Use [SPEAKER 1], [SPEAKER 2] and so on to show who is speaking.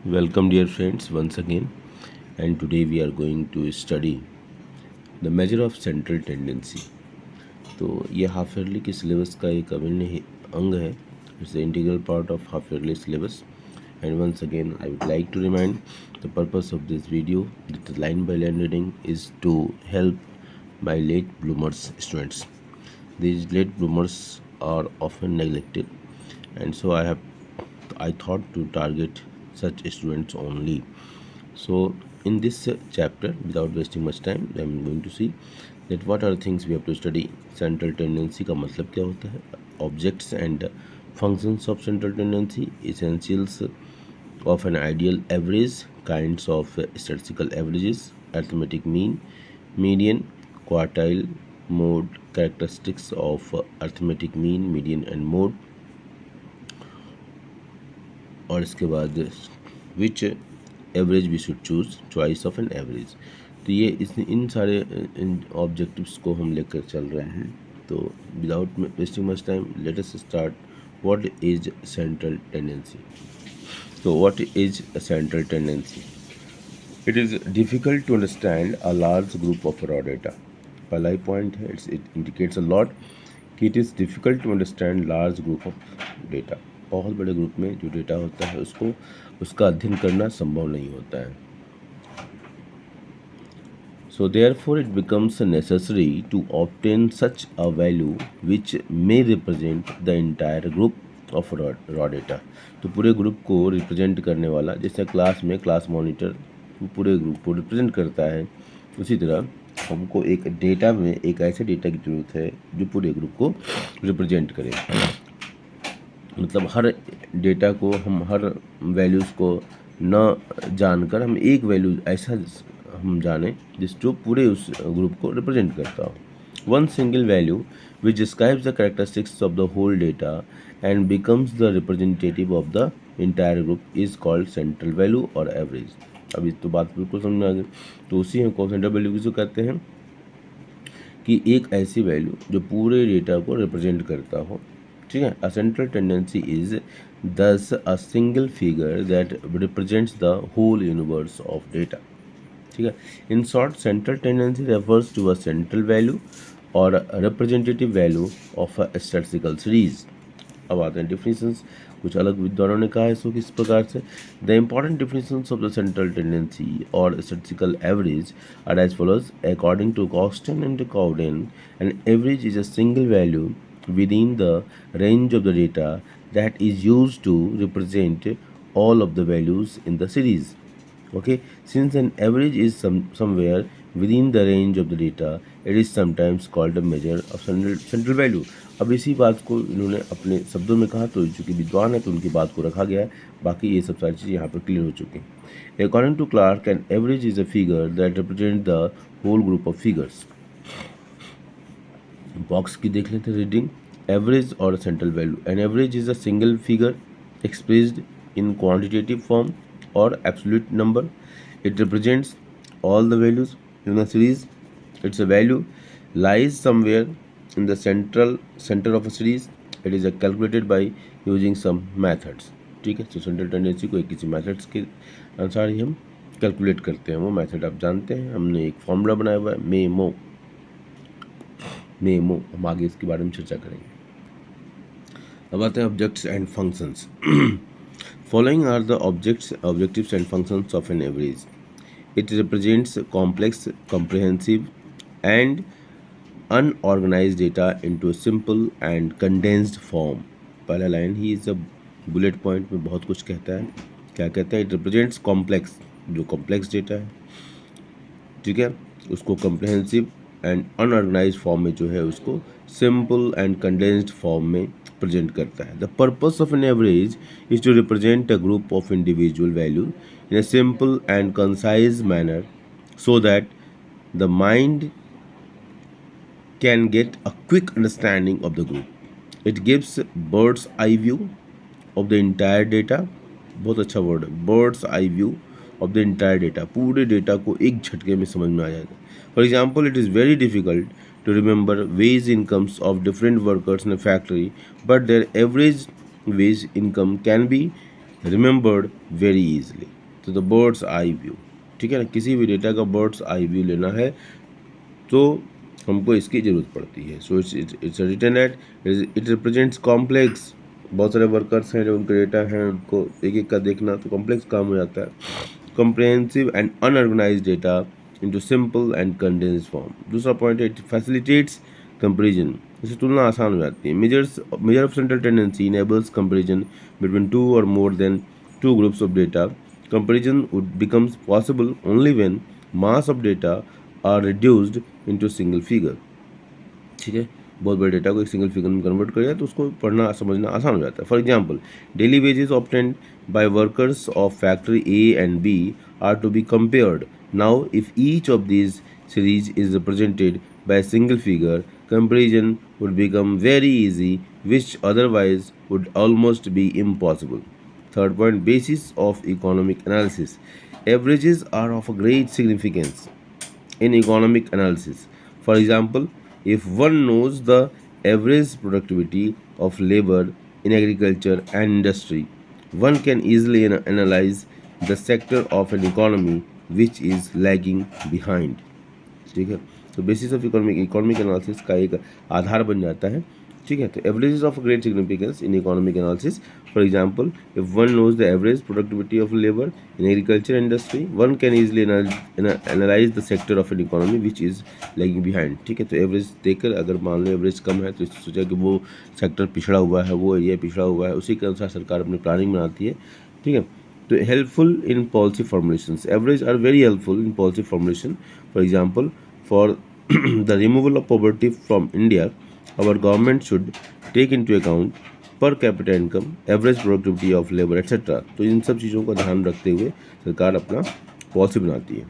[SPEAKER 1] Welcome dear friends once again, and today we are going to study the measure of central tendency. तो ये half yearly के syllabus का एक अभिन्न अंग है. It's the integral part of half yearly syllabus. And once again I would like to remind the purpose of this video that the line by line reading is to help my late bloomers students. These late bloomers are often neglected, and so I thought to target such students only. So in this chapter, without wasting much time, I am going to see that what are the things we have to study. Central tendency का मतलब क्या होता है, objects and functions of central tendency, essentials of an ideal average, kinds of statistical averages, arithmetic mean, median, quartile, mode, characteristics of arithmetic mean, median and mode, और इसके बाद which average we should choose, choice of an average. तो ये इन सारे objectives को हम लेकर चल रहे हैं. तो without wasting much time let us start. What is central tendency? तो what is a central tendency? It is difficult to understand a large group of raw data. पहला ही पॉइंट है, इट इंडिकेट्स अ लॉट कि it is difficult to understand large group of data. बहुत बड़े group में जो data होता है उसका अध्ययन करना संभव नहीं होता है. So therefore it becomes necessary to obtain such a value which may represent the entire group of raw data. तो पूरे ग्रुप को रिप्रेजेंट करने वाला, जैसे क्लास में क्लास मॉनिटर पूरे ग्रुप को रिप्रेजेंट करता है, उसी तरह हमको एक डेटा में एक ऐसे डेटा की ज़रूरत है जो पूरे ग्रुप को रिप्रेजेंट करे. मतलब हर डेटा को, हम हर वैल्यूज़ को न जानकर हम एक वैल्यू ऐसा हम जाने जो पूरे उस ग्रुप को रिप्रेजेंट करता हो. One single value which describes the characteristics of the whole data and becomes the representative of the entire group is called central value और एवरेज. अब इस तो बात बिल्कुल समझ में आ गई. तो उसी में कौन सेंट्रल वैल्यू किसको कहते हैं कि एक ऐसी वैल्यू जो पूरे डेटा को रिप्रेजेंट करता हो. ठीक है. अ central tendency is thus a single figure that represents the whole universe of data. ठीक है. In short, central tendency refers to a central value और representative value of a statistical series. अब आते हैं डिफिनीशंस. कुछ अलग विद्वानों ने कहा है इसको किस प्रकार से. The important definitions of the central tendency और statistical average are as follows. According to Croxton and Cowden, an average is a single value within the range of the data that is used to represent all of the values in the series. Okay, since an average is somewhere within the range of the data, it is sometimes called a measure of central value. अब इसी बात को इन्होंने अपने शब्दों में कहा, तो चूँकि विद्वान है तो उनकी बात को रखा गया है. बाकी ये सब सारी चीज़ें यहाँ पर क्लियर हो चुकी हैं. According to Clark, an average is a figure that represent the whole group of figures. Box की देख लेते हैं रीडिंग. एवरेज और central value. An average is a single figure expressed in quantitative form और absolute number. It represents all the values in a series. Its a value lies somewhere in the center of a series. It is calculated by using some methods. ठीक है. तो central tendency को एक किसी methods के अनुसार ही हम calculate करते हैं. वो मेथड आप जानते हैं, हमने एक फॉर्मूला बनाया हुआ है, मेमो. हम आगे इसके बारे में चर्चा करेंगे. अब आते हैं objects and functions. Following are the objectives and functions of an average. It represents complex, comprehensive, and unorganized data into a simple and condensed form. पहला लाइन ही इस बुलेट पॉइंट में बहुत कुछ कहता है. क्या कहता है? इट रिप्रेजेंट्स कॉम्प्लेक्स, जो कॉम्प्लेक्स डेटा है, ठीक है, उसको कम्प्रहेंसिव एंड अनऑर्गेनाइज फॉर्म में जो है उसको सिंपल एंड कंडेंस्ड फॉर्म में प्रेजेंट करता है. The purpose of an average is to represent a group of individual value in a simple and concise manner so that the mind can get a quick understanding of the group. It gives bird's eye view of the entire data. बहुत अच्छा word है, bird's eye view of the entire data. पूरे data को एक झटके में समझ में आ जाएगा. For example, it is very difficult to remember wage incomes of different workers in a factory, but their average wage income can be remembered very easily. तो the birds eye view, ठीक है ना, किसी भी डेटा का birds eye view लेना है तो हमको इसकी ज़रूरत पड़ती है। So it's written at, it represents complex, बहुत सारे वर्कर्स हैं जो उनके डेटा हैं उनको एक एक का देखना तो कॉम्प्लेक्स काम हो जाता है। Comprehensive and unorganise data into simple and condensed form. दूसरा पॉइंट है इट फैसिलिटेट्स कंपेरिजन, इससे तुलना आसान हो जाती है। Measure of central tendency enables comparison between two और more than two groups of data. Comparison would becomes possible only when mass of data are reduced into single figure। ठीक है, बहुत बड़े डेटा को एक सिंगल फिगर में convert कर दिया तो उसको पढ़ना समझना आसान हो जाता है। For example, daily wages obtained by workers of factory A and B are to be compared. Now if each of these series is represented by single figure, comparison would become very easy, which otherwise would almost be impossible। Third point, basis of economic analysis. Averages are of a great significance in economic analysis. For example, if one knows the average productivity of labor in agriculture and industry, one can easily analyze the sector of an economy which is lagging behind। ठीक है, तो basis of economic analysis का एक आधार बन जाता है। ठीक है, तो averages of great significance in economic analysis. For example, if one knows the average productivity of labour in agriculture industry, one can easily analyse the sector of an economy which is lagging behind. ठीक है, तो average देखकर अगर मान लो average कम है तो इससे सोचा कि वो सेक्टर पिछड़ा हुआ है, वो एरिया पिछड़ा हुआ है, उसी के अनुसार सरकार अपनी प्लानिंग बनाती है। ठीक है, तो helpful in policy formulations, average are very helpful in policy formulation. For example, for the removal of poverty from India, our government should take into account per capita income, average productivity of labor etc। तो इन सब चीज़ों का ध्यान रखते हुए सरकार अपना policy बनाती है।